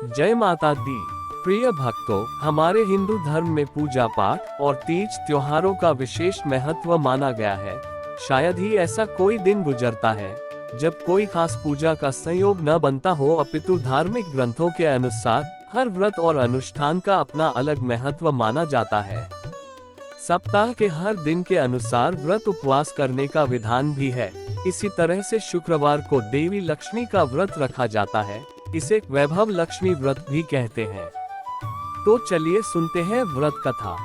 जय माता दी। प्रिय भक्तों, हमारे हिंदू धर्म में पूजा पाठ और तीज त्योहारों का विशेष महत्व माना गया है। शायद ही ऐसा कोई दिन गुजरता है जब कोई खास पूजा का संयोग न बनता हो, अपितु धार्मिक ग्रंथों के अनुसार हर व्रत और अनुष्ठान का अपना अलग महत्व माना जाता है। सप्ताह के हर दिन के अनुसार व्रत उपवास करने का विधान भी है। इसी तरह से शुक्रवार को देवी लक्ष्मी का व्रत रखा जाता है। इसे वैभव लक्ष्मी व्रत भी कहते हैं। तो चलिए सुनते हैं व्रत कथा।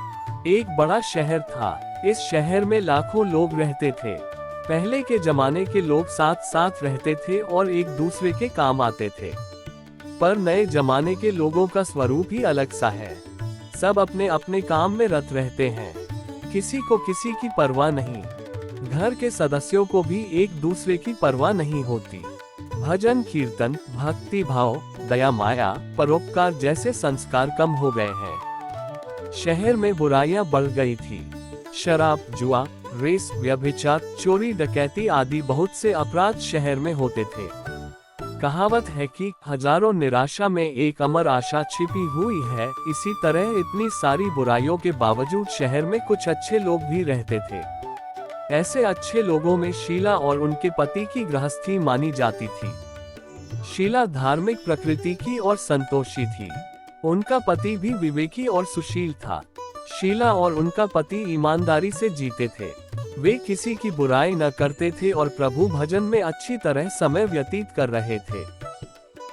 एक बड़ा शहर था। इस शहर में लाखों लोग रहते थे। पहले के जमाने के लोग साथ साथ रहते थे और एक दूसरे के काम आते थे। पर नए जमाने के लोगों का स्वरूप ही अलग सा है। सब अपने अपने काम में रत रहते हैं। किसी को किसी की परवाह नहीं। घर के सदस्यों को भी एक दूसरे की परवाह नहीं होती। भजन कीर्तन, भक्ति भाव, दया माया, परोपकार जैसे संस्कार कम हो गए हैं। शहर में बुराइयां बढ़ गई थी। शराब, जुआ, रेस, व्यभिचार, चोरी, डकैती आदि बहुत से अपराध शहर में होते थे। कहावत है कि हजारों निराशा में एक अमर आशा छिपी हुई है। इसी तरह इतनी सारी बुराइयों के बावजूद शहर में कुछ अच्छे लोग भी रहते थे। ऐसे अच्छे लोगों में शीला और उनके पति की गृहस्थी मानी जाती थी। शीला धार्मिक प्रकृति की और संतोषी थी। उनका पति भी विवेकी और सुशील था। शीला और उनका पति ईमानदारी से जीते थे। वे किसी की बुराई न करते थे और प्रभु भजन में अच्छी तरह समय व्यतीत कर रहे थे।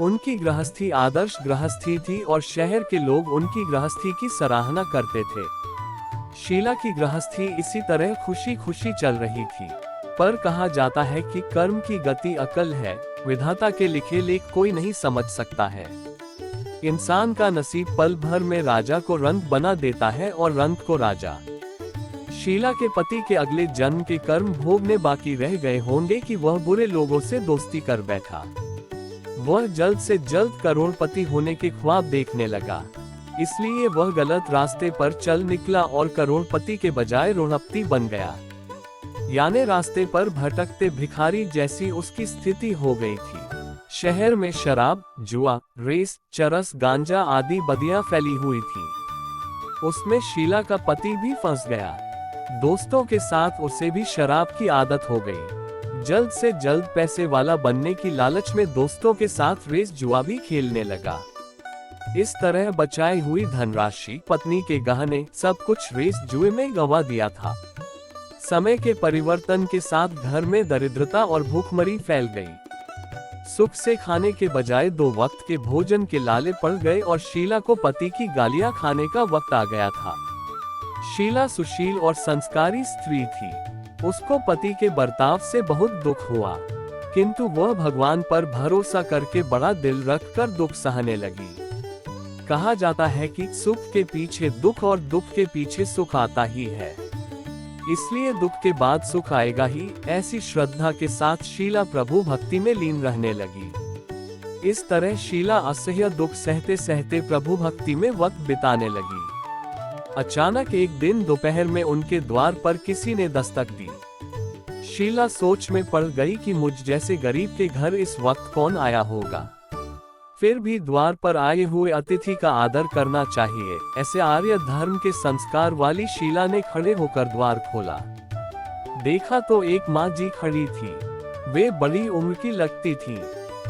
उनकी गृहस्थी आदर्श गृहस्थी थी और शहर के लोग उनकी गृहस्थी की सराहना करते थे। शीला की गृहस्थी इसी तरह खुशी खुशी चल रही थी। पर कहा जाता है कि कर्म की गति अकल है। विधाता के लिखे लेख कोई नहीं समझ सकता है। इंसान का नसीब पल भर में राजा को रंक बना देता है और रंक को राजा। शीला के पति के अगले जन्म के कर्म भोगने बाकी रह गए होंगे कि वह बुरे लोगों से दोस्ती कर बैठा। वह जल्द से जल्द करोड़पति होने के ख्वाब देखने लगा। इसलिए वह गलत रास्ते पर चल निकला और करोड़पति के बजाय रोड़पति बन गया। यानी रास्ते पर भटकते भिखारी जैसी उसकी स्थिति हो गई थी। शहर में शराब, जुआ, रेस, चरस, गांजा आदि बदियां फैली हुई थी। उसमें शीला का पति भी फंस गया। दोस्तों के साथ उसे भी शराब की आदत हो गई। जल्द से जल्द पैसे वाला बनने की लालच में दोस्तों के साथ रेस जुआ भी खेलने लगा। इस तरह बचाई हुई धनराशि, पत्नी के गहने, सब कुछ रेस जुए में गंवा दिया था। समय के परिवर्तन के साथ घर में दरिद्रता और भूखमरी फैल गई। सुख से खाने के बजाय 2 वक्त के भोजन के लाले पड़ गए और शीला को पति की गालियां खाने का वक्त आ गया था। शीला सुशील और संस्कारी स्त्री थी। उसको पति के बर्ताव से बहुत दुख हुआ, किंतु वह भगवान पर भरोसा करके बड़ा दिल रखकर दुख सहने लगी। कहा जाता है कि सुख के पीछे दुख और दुख के पीछे सुख आता ही है। इसलिए दुख के बाद सुख आएगा ही। ऐसी श्रद्धा के साथ शीला प्रभु भक्ति में लीन रहने लगी। इस तरह शीला असह्य दुख सहते सहते प्रभु भक्ति में वक्त बिताने लगी। अचानक एक दिन दोपहर में उनके द्वार पर किसी ने दस्तक दी। शीला सोच में पड़ गई कि मुझ जैसे गरीब के घर इस वक्त कौन आया होगा। फिर भी द्वार पर आए हुए अतिथि का आदर करना चाहिए, ऐसे आर्य धर्म के संस्कार वाली शीला ने खड़े होकर द्वार खोला। देखा तो एक माँ जी खड़ी थी। वे बड़ी उम्र की लगती थीं,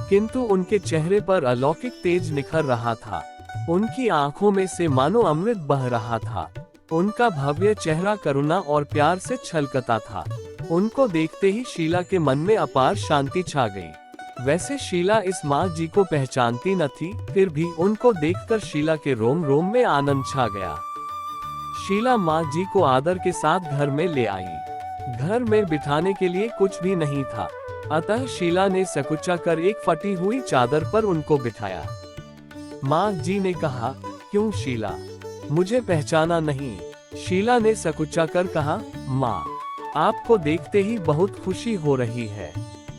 किंतु उनके चेहरे पर अलौकिक तेज निखर रहा था। उनकी आंखों में से मानो अमृत बह रहा था। उनका भव्य चेहरा करुणा और प्यार से छलकता था। उनको देखते ही शीला के मन में अपार शांति छा गई। वैसे शीला इस माँ जी को पहचानती न थी, फिर भी उनको देखकर शीला के रोम रोम में आनंद छा गया। शीला माँ जी को आदर के साथ घर में ले आई। घर में बिठाने के लिए कुछ भी नहीं था, अतः शीला ने सकुचा कर एक फटी हुई चादर पर उनको बिठाया। माँ जी ने कहा, क्यों शीला, मुझे पहचाना नहीं? शीला ने सकुचा कर कहा, माँ, आपको देखते ही बहुत खुशी हो रही है,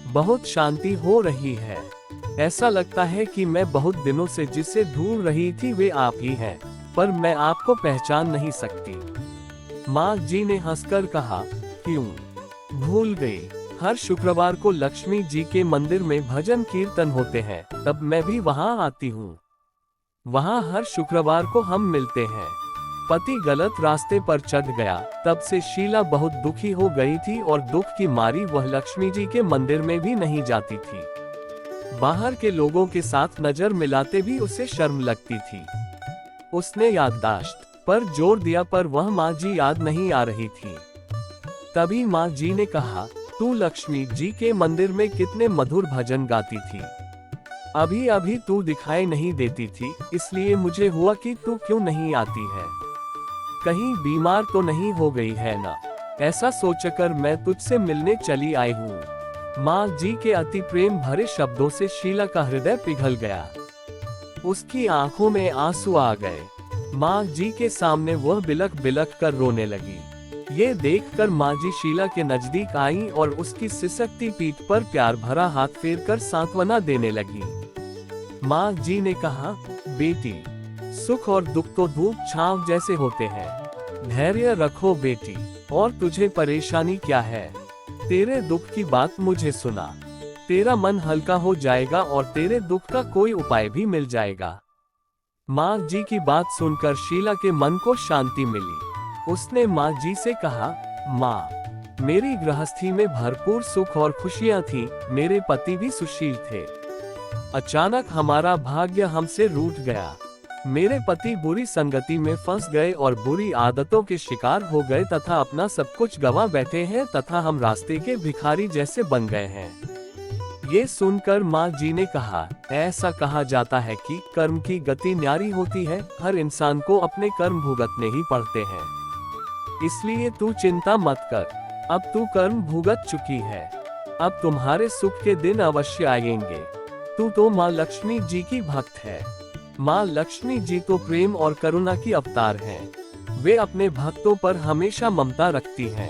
बहुत शांति हो रही है। ऐसा लगता है कि मैं बहुत दिनों से जिसे ढूंढ रही थी वे आप ही हैं, पर मैं आपको पहचान नहीं सकती। माँ जी ने हंसकर कहा, क्यों भूल गई? हर शुक्रवार को लक्ष्मी जी के मंदिर में भजन कीर्तन होते हैं, तब मैं भी वहाँ आती हूँ। वहाँ हर शुक्रवार को हम मिलते हैं। पति गलत रास्ते पर चढ़ गया। तब से शीला बहुत दुखी हो गई थी और दुख की मारी वह लक्ष्मी जी के मंदिर में भी नहीं जाती थी। बाहर के लोगों के साथ नजर मिलाते भी उसे शर्म लगती थी। उसने याददाश्त पर जोर दिया पर वह माँ जी याद नहीं आ रही थी। तभी माँ जी ने कहा, तू लक्ष्मी जी के मंदिर में कितने मधुर भजन गाती थी। अभी अभी तू दिखाई नहीं देती थी, इसलिए मुझे हुआ कि तू क्यों नहीं आती है। कहीं बीमार तो नहीं हो गई है ना? ऐसा सोचकर मैं तुझसे मिलने चली आई हूँ। माँ जी के अति प्रेम भरे शब्दों से शीला का हृदय पिघल गया। उसकी आंखों में आंसू आ गए। माँ जी के सामने वह बिलख बिलख कर रोने लगी। ये देखकर माँ जी शीला के नजदीक आई और उसकी सिसकती पीठ पर प्यार भरा हाथ फेरकर सांत्वना देने लगी। माँ जी ने कहा, बेटी, सुख और दुख तो धूप छांव जैसे होते हैं। धैर्य रखो बेटी, और तुझे परेशानी क्या है? तेरे दुख की बात मुझे सुना। तेरा मन हल्का हो जाएगा और तेरे दुख का कोई उपाय भी मिल जाएगा। माँ जी की बात सुनकर शीला के मन को शांति मिली। उसने माँ जी से कहा, माँ, मेरी गृहस्थी में भरपूर सुख और खुशियाँ थीं, मेरे पति भी सुशील थे। अचानक हमारा भाग्य हमसे रूठ गया। मेरे पति बुरी संगति में फंस गए और बुरी आदतों के शिकार हो गए तथा अपना सब कुछ गंवा बैठे हैं तथा हम रास्ते के भिखारी जैसे बन गए हैं। ये सुनकर माँ जी ने कहा, ऐसा कहा जाता है कि कर्म की गति न्यारी होती है। हर इंसान को अपने कर्म भुगतने ही पड़ते हैं, इसलिए तू चिंता मत कर। अब तू कर्म भुगत चुकी है, अब तुम्हारे सुख के दिन अवश्य आएंगे। तू तो माँ लक्ष्मी जी की भक्त है। माँ लक्ष्मी जी तो प्रेम और करुणा की अवतार हैं। वे अपने भक्तों पर हमेशा ममता रखती हैं।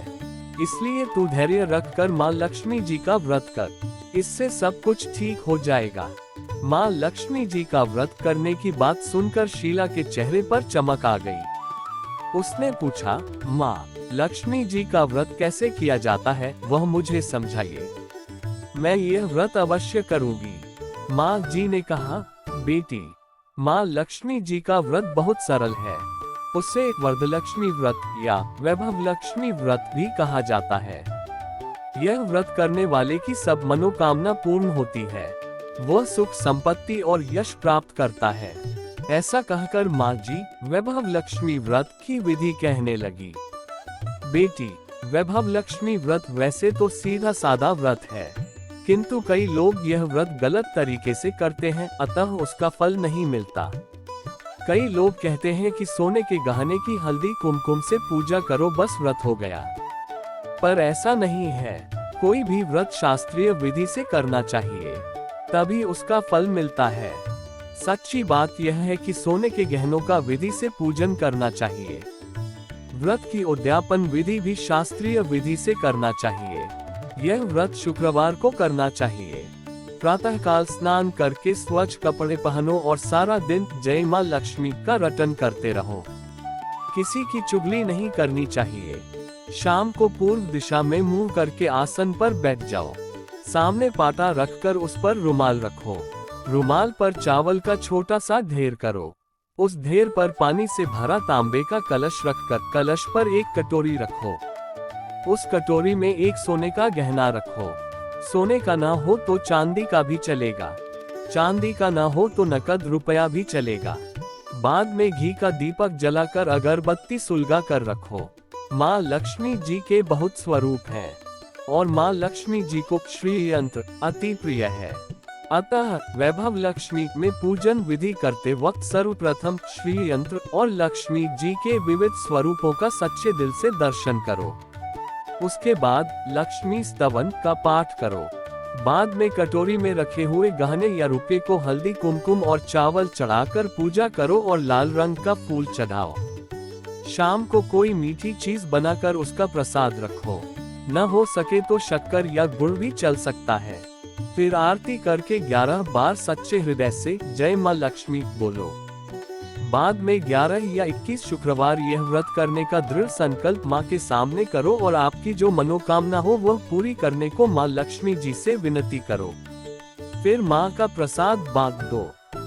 इसलिए तू धैर्य रखकर माँ लक्ष्मी जी का व्रत कर, इससे सब कुछ ठीक हो जाएगा। माँ लक्ष्मी जी का व्रत करने की बात सुनकर शीला के चेहरे पर चमक आ गई। उसने पूछा, माँ, लक्ष्मी जी का व्रत कैसे किया जाता है, वह मुझे समझाइए। मैं यह व्रत अवश्य करूंगी। माँ जी ने कहा, बेटी, माँ लक्ष्मी जी का व्रत बहुत सरल है। उसे वरदलक्ष्मी व्रत या वैभव लक्ष्मी व्रत भी कहा जाता है। यह व्रत करने वाले की सब मनोकामना पूर्ण होती है। वह सुख, संपत्ति और यश प्राप्त करता है। ऐसा कहकर माँ जी वैभव लक्ष्मी व्रत की विधि कहने लगी। बेटी, वैभव लक्ष्मी व्रत वैसे तो सीधा सादा व्रत है, किंतु कई लोग यह व्रत गलत तरीके से करते हैं, अतः उसका फल नहीं मिलता। कई लोग कहते हैं कि सोने के गहने की हल्दी कुमकुम से पूजा करो, बस व्रत हो गया। पर ऐसा नहीं है। कोई भी व्रत शास्त्रीय विधि से करना चाहिए, तभी उसका फल मिलता है। सच्ची बात यह है कि सोने के गहनों का विधि से पूजन करना चाहिए। व्रत की उद्यापन विधि भी शास्त्रीय विधि से करना चाहिए। यह व्रत शुक्रवार को करना चाहिए। प्रातःकाल स्नान करके स्वच्छ कपड़े पहनो और सारा दिन जय मां लक्ष्मी का रटन करते रहो। किसी की चुगली नहीं करनी चाहिए। शाम को पूर्व दिशा में मुंह करके आसन पर बैठ जाओ। सामने पाटा रखकर उस पर रुमाल रखो। रुमाल पर चावल का छोटा सा ढेर करो। उस ढेर पर पानी से भरा तांबे का कलश रखकर कलश पर एक कटोरी रखो। उस कटोरी में एक सोने का गहना रखो। सोने का ना हो तो चांदी का भी चलेगा। चांदी का ना हो तो नकद रुपया भी चलेगा। बाद में घी का दीपक जलाकर अगरबत्ती सुलगा कर रखो। माँ लक्ष्मी जी के बहुत स्वरूप हैं और माँ लक्ष्मी जी को श्री यंत्र अति प्रिय है। अतः वैभव लक्ष्मी में पूजन विधि करते वक्त सर्वप्रथम श्री यंत्र और लक्ष्मी जी के विविध स्वरूपों का सच्चे दिल से दर्शन करो। उसके बाद लक्ष्मी स्तवन का पाठ करो। बाद में कटोरी में रखे हुए गहने या रुपये को हल्दी, कुमकुम और चावल चढ़ाकर पूजा करो और लाल रंग का फूल चढ़ाओ। शाम को कोई मीठी चीज बनाकर उसका प्रसाद रखो। न हो सके तो शक्कर या गुड़ भी चल सकता है। फिर आरती करके 11 बार सच्चे हृदय से जय मां लक्ष्मी बोलो। बाद में 11 या 21 शुक्रवार यह व्रत करने का दृढ़ संकल्प मां के सामने करो और आपकी जो मनोकामना हो वह पूरी करने को मां लक्ष्मी जी से विनती करो। फिर मां का प्रसाद बांट दो।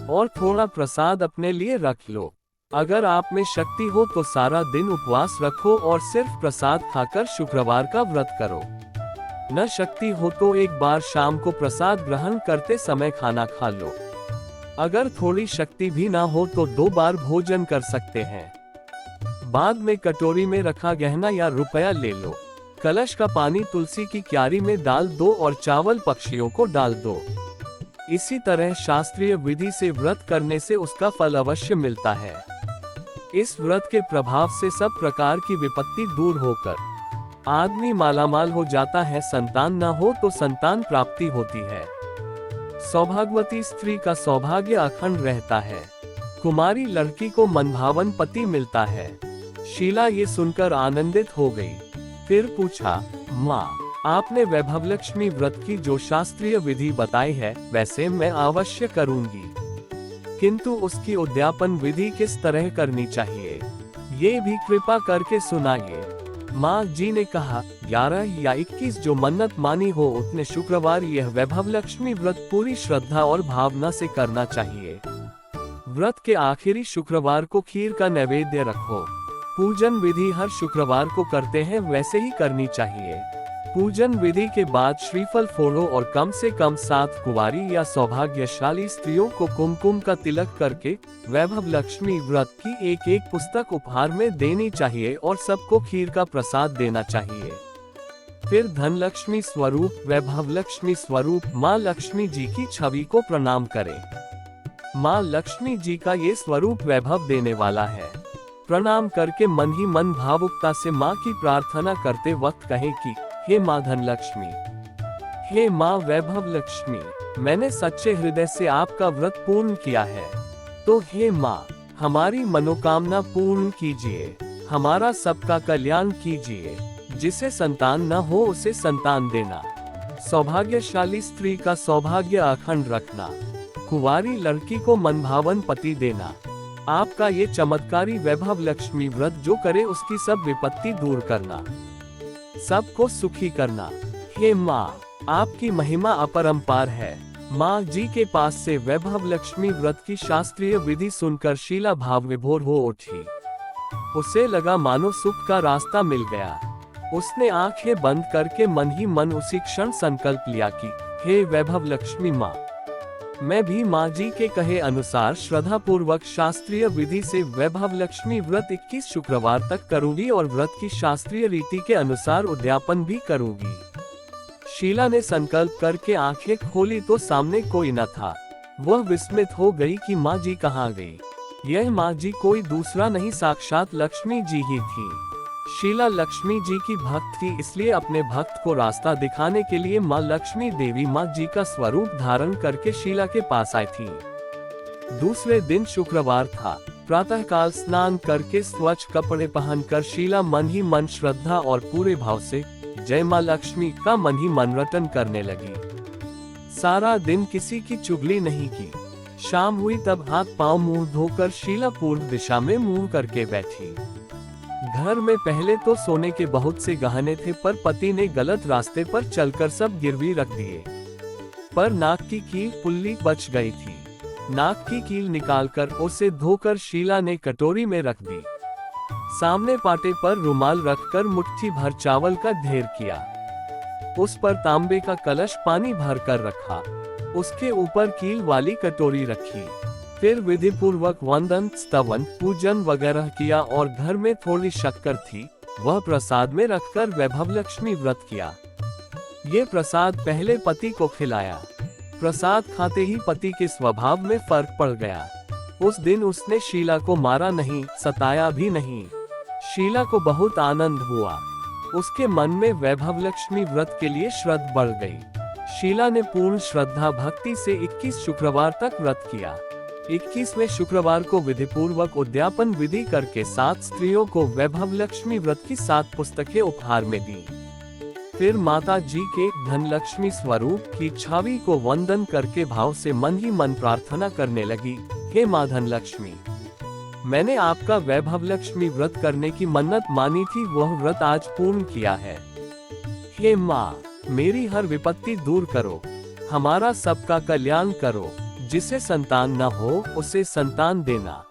और थोड़ा प्रसाद अपने लिए रख लो। अगर आप में शक्ति हो तो सारा दिन उपवास रखो और सिर्फ प्रसाद खाकर शुक्रवार का व्रत करो। न शक्ति हो तो एक बार शाम को प्रसाद ग्रहण करते समय खाना खा लो। अगर थोड़ी शक्ति भी ना हो तो 2 बार भोजन कर सकते हैं। बाद में कटोरी में रखा गहना या रुपया ले लो। कलश का पानी तुलसी की क्यारी में डाल दो और चावल पक्षियों को डाल दो। इसी तरह शास्त्रीय विधि से व्रत करने से उसका फल अवश्य मिलता है। इस व्रत के प्रभाव से सब प्रकार की विपत्ति दूर होकर आदमी मालामाल हो जाता है। संतान न हो तो संतान प्राप्ति होती है। सौभाग्यवती स्त्री का सौभाग्य अखंड रहता है। कुमारी लड़की को मनभावन पति मिलता है। शीला ये सुनकर आनंदित हो गई। फिर पूछा, माँ, आपने वैभवलक्ष्मी व्रत की जो शास्त्रीय विधि बताई है वैसे मैं अवश्य करूंगी, किंतु उसकी उद्यापन विधि किस तरह करनी चाहिए ये भी कृपा करके सुनाइए। माँ जी ने कहा, 11 या 21 जो मन्नत मानी हो उतने शुक्रवार यह वैभवलक्ष्मी व्रत पूरी श्रद्धा और भावना से करना चाहिए। व्रत के आखिरी शुक्रवार को खीर का नैवेद्य रखो। पूजन विधि हर शुक्रवार को करते हैं वैसे ही करनी चाहिए। पूजन विधि के बाद श्रीफल फोड़ो और कम से कम 7 कुंवारी या सौभाग्यशाली स्त्रियों को कुमकुम का तिलक करके वैभवलक्ष्मी व्रत की एक पुस्तक उपहार में देनी चाहिए और सबको खीर का प्रसाद देना चाहिए। फिर धनलक्ष्मी स्वरूप वैभवलक्ष्मी स्वरूप माँ लक्ष्मी जी की छवि को प्रणाम करें। माँ लक्ष्मी जी का ये स्वरूप वैभव देने वाला है। प्रणाम करके मन ही मन भावुकता से माँ की प्रार्थना करते वक्त कहें कि हे माँ धनलक्ष्मी, हे माँ वैभवलक्ष्मी, मैंने सच्चे हृदय से आपका व्रत पूर्ण किया है, तो हे माँ हमारी मनोकामना पूर्ण कीजिए, हमारा सबका कल्याण कीजिए। जिसे संतान न हो उसे संतान देना, सौभाग्यशाली स्त्री का सौभाग्य अखंड रखना, कुंवारी लड़की को मनभावन पति देना। आपका ये चमत्कारी वैभवलक्ष्मी व्रत जो करे उसकी सब विपत्ति दूर करना, सबको सुखी करना। हे माँ, आपकी महिमा अपरंपार है। माँ जी के पास से वैभवलक्ष्मी व्रत की शास्त्रीय विधि सुनकर शीला भाव विभोर हो उठी। उसे लगा मानो सुख का रास्ता मिल गया। उसने आंखें बंद करके मन ही मन उसी क्षण संकल्प लिया कि हे वैभवलक्ष्मी माँ, मैं भी माँ जी के कहे अनुसार श्रद्धा पूर्वक शास्त्रीय विधि से वैभवलक्ष्मी व्रत 21 शुक्रवार तक करूंगी और व्रत की शास्त्रीय रीति के अनुसार उद्यापन भी करूंगी। शीला ने संकल्प करके आंखें खोली तो सामने कोई न था। वह विस्मित हो गई कि माँ जी कहाँ गई। यह माँ जी कोई दूसरा नहीं, साक्षात लक्ष्मी जी ही थी। शीला लक्ष्मी जी की भक्त थी, इसलिए अपने भक्त को रास्ता दिखाने के लिए माँ लक्ष्मी देवी माँ जी का स्वरूप धारण करके शीला के पास आई थी। दूसरे दिन शुक्रवार था। प्रातःकाल स्नान करके स्वच्छ कपड़े पहनकर शीला मन ही मन श्रद्धा और पूरे भाव से जय माँ लक्ष्मी का मन ही मन रटन करने लगी। सारा दिन किसी की चुगली नहीं की। शाम हुई तब हाथ पांव मुंह धोकर शीला पूर्व दिशा में मुंह करके बैठी। घर में पहले तो सोने के बहुत से गहने थे, पर पति ने गलत रास्ते पर चलकर सब गिरवी रख दिए। पर नाक की कील पुल्ली बच गई थी। नाक की कील निकालकर उसे धोकर शीला ने कटोरी में रख दी। सामने पाटे पर रुमाल रखकर मुट्ठी भर चावल का ढेर किया। उस पर तांबे का कलश पानी भर कर रखा। उसके ऊपर कील वाली कटोरी रखी। फिर विधि पूर्वक वंदन, स्तवन, पूजन वगैरह किया और घर में थोड़ी शक्कर थी, वह प्रसाद में रखकर वैभवलक्ष्मी व्रत किया। ये प्रसाद पहले पति को खिलाया। प्रसाद खाते ही पति के स्वभाव में फर्क पड़ गया। उस दिन उसने शीला को मारा नहीं, सताया भी नहीं। शीला को बहुत आनंद हुआ। उसके मन में वैभवलक्ष्मी व्रत के लिए श्रद्धा बढ़ गई। शीला ने पूर्ण श्रद्धा भक्ति से 21 शुक्रवार तक व्रत किया। 21वें शुक्रवार को विधि पूर्वक उद्यापन विधि करके 7 स्त्रियों को वैभवलक्ष्मी व्रत की 7 पुस्तकें उपहार में दी। फिर माता जी के धनलक्ष्मी स्वरूप की छवि को वंदन करके भाव से मन ही मन प्रार्थना करने लगी, हे माँ धनलक्ष्मी, मैंने आपका वैभवलक्ष्मी व्रत करने की मन्नत मानी थी, वह व्रत आज पूर्ण किया है। हे माँ, मेरी हर विपत्ति दूर करो, हमारा सबका कल्याण करो। जिसे संतान न हो उसे संतान देना,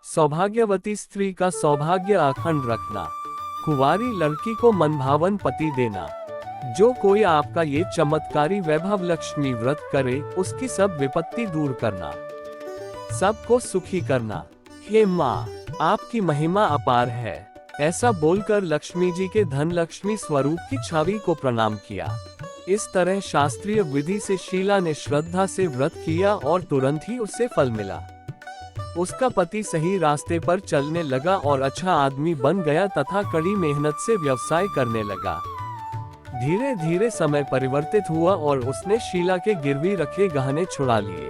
सौभाग्यवती स्त्री का सौभाग्य अखंड रखना, कुंवारी लड़की को मनभावन पति देना। जो कोई आपका ये चमत्कारी वैभव लक्ष्मी व्रत करे उसकी सब विपत्ति दूर करना, सबको सुखी करना। हे माँ, आपकी महिमा अपार है। ऐसा बोलकर लक्ष्मी जी के धन लक्ष्मी स्वरूप की छवि को प्रणाम किया। इस तरह शास्त्रीय विधि से शीला ने श्रद्धा से व्रत किया और तुरंत ही उसे फल मिला। उसका पति सही रास्ते पर चलने लगा और अच्छा आदमी बन गया तथा कड़ी मेहनत से व्यवसाय करने लगा। धीरे धीरे समय परिवर्तित हुआ और उसने शीला के गिरवी रखे गहने छुड़ा लिए।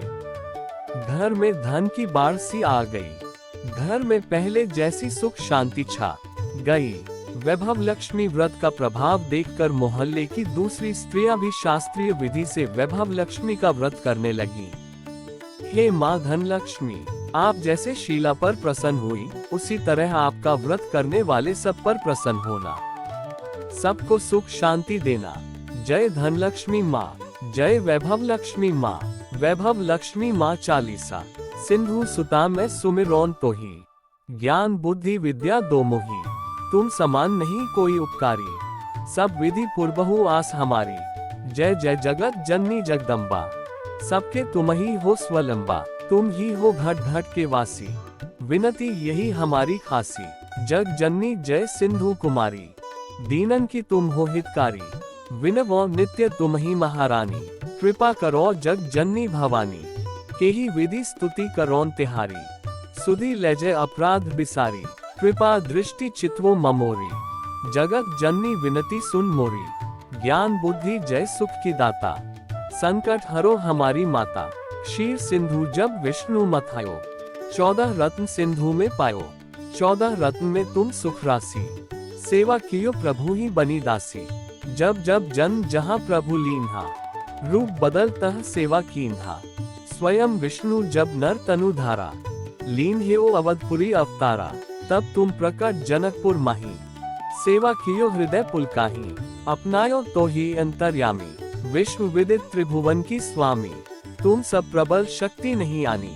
घर में धन की बाढ़ सी आ गई। घर में पहले जैसी सुख शांति छा गई। वैभव लक्ष्मी व्रत का प्रभाव देखकर मोहल्ले की दूसरी स्त्रियां भी शास्त्रीय विधि से वैभव लक्ष्मी का व्रत करने लगी। हे माँ धन लक्ष्मी, आप जैसे शीला पर प्रसन्न हुई, उसी तरह आपका व्रत करने वाले सब पर प्रसन्न होना, सबको सुख शांति देना। जय धन लक्ष्मी माँ, जय वैभव लक्ष्मी माँ। वैभव लक्ष्मी माँ चालीसा। सिंधु सुता में सुमिरौन तोही, ज्ञान बुद्धि विद्या दो मोही। तुम समान नहीं कोई उपकारी, सब विधि पूर्वहु आस हमारी। जय जय जगत जननी जगदम्बा, सबके तुम ही हो स्वलंबा। तुम ही हो घट घट के वासी, विनती यही हमारी खासी। जग जननी जय सिंधु कुमारी, दीनन की तुम हो हितकारी। विनवो नित्य तुम ही महारानी, कृपा करो जग जननी भवानी। के ही विधि स्तुति करोन तिहारी, सुधी लेजे अपराध बिसारी। कृपा दृष्टि चित्वो ममोरी, जगत जननी विनती सुन मोरी। ज्ञान बुद्धि जय सुख की दाता, संकट हरो हमारी माता। क्षीर सिंधु जब विष्णु मथायो, 14 रत्न सिंधु में पायो। 14 रत्न में तुम सुख राशि, सेवा कियो प्रभु ही बनी दासी। जब जब जन जहाँ प्रभु लीन्हा, रूप बदलतः सेवा कीन्हा। स्वयं विष्णु जब नर तनु धारा, लीन हेओ अवधपुरी अवतारा। तब तुम प्रकट जनकपुर माही, सेवा कियो हृदय पुलकाही। अपनायो तो ही अंतर्यामी, विश्व विदित त्रिभुवन की स्वामी। तुम सब प्रबल शक्ति नहीं आनी,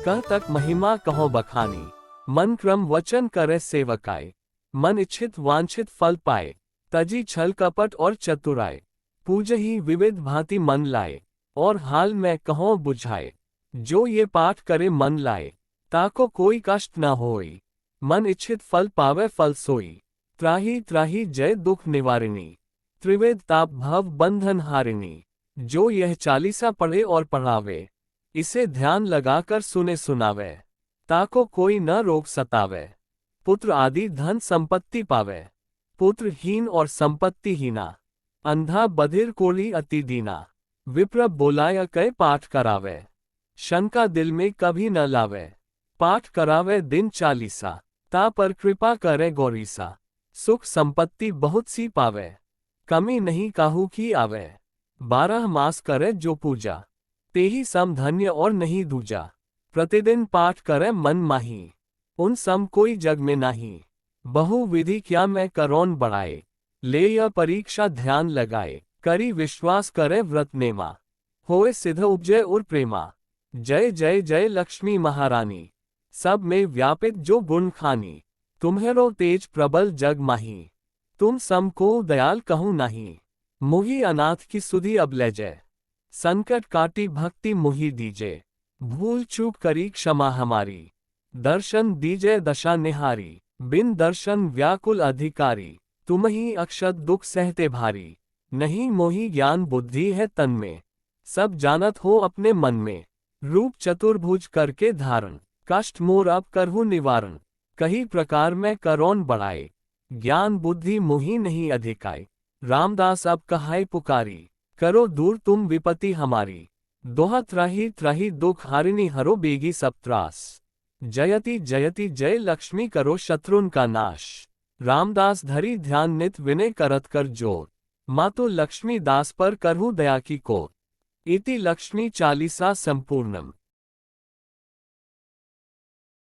कह तक महिमा कहो बखानी। मन क्रम वचन करे सेवकाय, मन इच्छित वांछित फल पाए। तजी छल कपट और चतुराई, पूजहि विविध भांति मन लाए। और हाल में कहो बुझाए, जो ये पाठ करे मन लाए। ताको कोई कष्ट न होई, मन इच्छित फल पावे फल सोई। त्राही त्राही जय दुख निवारिणी, त्रिवेद ताप भव बंधन हारिणी। जो यह चालीसा पढ़े और पढ़ावे, इसे ध्यान लगाकर सुने सुनावे। ताको कोई न रोग सतावे, पुत्र आदि धन संपत्ति पावे। पुत्रहीन और संपत्तिहीना, अंधा बधिर कोढ़ी अति दीना। विप्र बोलाया कै पाठ करावे, शंका दिल में कभी न लावे। पाठ करावे दिन चालीसा, ता पर कृपा करे गौरीसा। सुख संपत्ति बहुत सी पावे, कमी नहीं काहू की आवे। 12 मास करे जो पूजा, तेही सम धन्य और नहीं दूजा। प्रतिदिन पाठ करे मन माही, उन सम कोई जग में नाही। बहु विधि क्या मैं करौन बढ़ाए, ले यह परीक्षा ध्यान लगाए। करी विश्वास करे व्रत नेमा, होए सिद्ध उपजय और प्रेमा। जय जय जय लक्ष्मी महारानी, सब में व्यापित जो गुण खानी। तुम्हेरो तेज प्रबल जग माही, तुम सम को दयाल कहूँ नहीं। मुही अनाथ की सुधि अब ले जय, संकट काटी भक्ति मुही दीजे। भूल चूक करी क्षमा हमारी, दर्शन दीजे दशा निहारी। बिन दर्शन व्याकुल अधिकारी, तुम ही अक्षत दुख सहते भारी। नहीं मोही ज्ञान बुद्धि है तन में, सब जानत हो अपने मन में। रूप चतुर्भुज करके धारण, कष्ट मोर अब करहु निवारण। कही प्रकार में करौन बढ़ाए, ज्ञान बुद्धि मोही नहीं अधिकाय। रामदास अब कहाय पुकारी, करो दूर तुम विपत्ति हमारी। दोहा त्राही त्राही दुख हारिणी हरो बेगी सब त्रास। जयति जयति जय लक्ष्मी करो शत्रुन का नाश। रामदास धरी ध्यान नित विनय करत कर जोर, मातो लक्ष्मी दास पर करहु दया की कोर। इति लक्ष्मी चालीसा संपूर्णम।